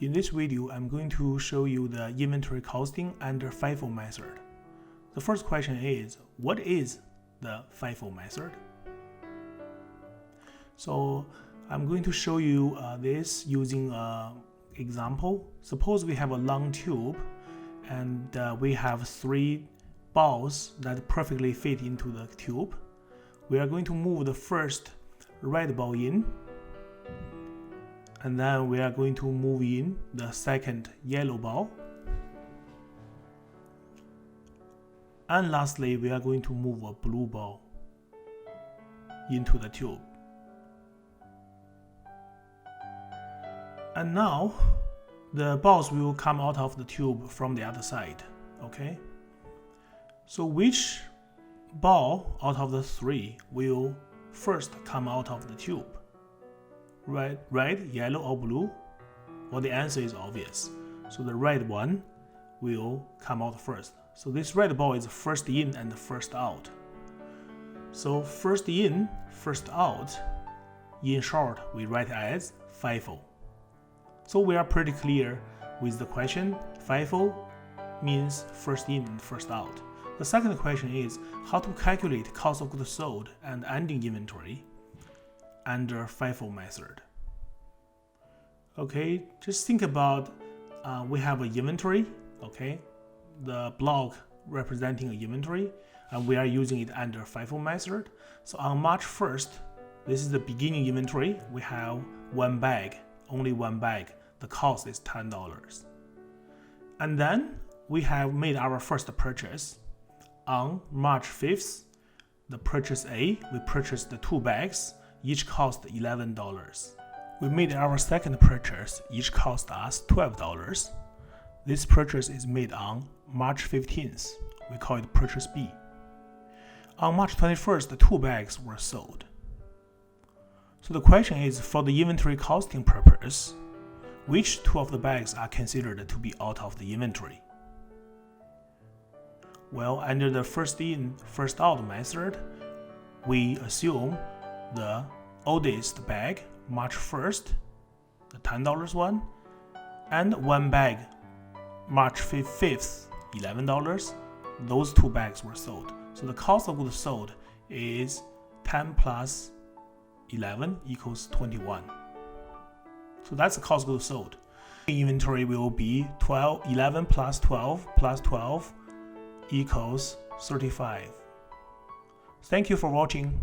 In this video, I'm going to show you the inventory costing under FIFO method. The first question is, what is the FIFO method? So I'm going to show you this using an example. Suppose we have a long tube and we have 3 balls that perfectly fit into the tube. We are going to move the first red ball in, and then we are going to move in the second yellow ball, and lastly we are going to move a blue ball into the tube. And now the balls will come out of the tube from the other side. Okay, so which ball out of the 3 will first come out of the tube? Red, yellow, or blue? Well, the answer is obvious. So the red one will come out first. So this red ball is first in and first out. So first in, first out, in short, we write as FIFO. So we are pretty clear with the question. FIFO means first in and first out. The second question is how to calculate cost of goods sold and ending inventory under FIFO method. Okay, just think about we have an inventory, okay, the block representing an inventory, and we are using it under FIFO method. So on March 1st, this is the beginning inventory. We have one bag, only one bag. The cost is $10. And then we have made our first purchase. On March 5th, the purchase A, we purchased the 2 bags, each cost $11. We made our second purchase, each cost us $12. This purchase is made on March 15th. We call it purchase B. On March 21st, the 2 bags were sold. So the question is, for the inventory costing purpose, which 2 of the bags are considered to be out of the inventory? Well, under the first in, first out method, we assume the oldest bag, March 1st, the $10 one, and one bag, March 5th, $11. Those 2 bags were sold. So the cost of goods sold is 10 plus 11 equals 21. So that's the cost of goods sold. The inventory will be 11 plus 12 plus 12 equals 35. Thank you for watching.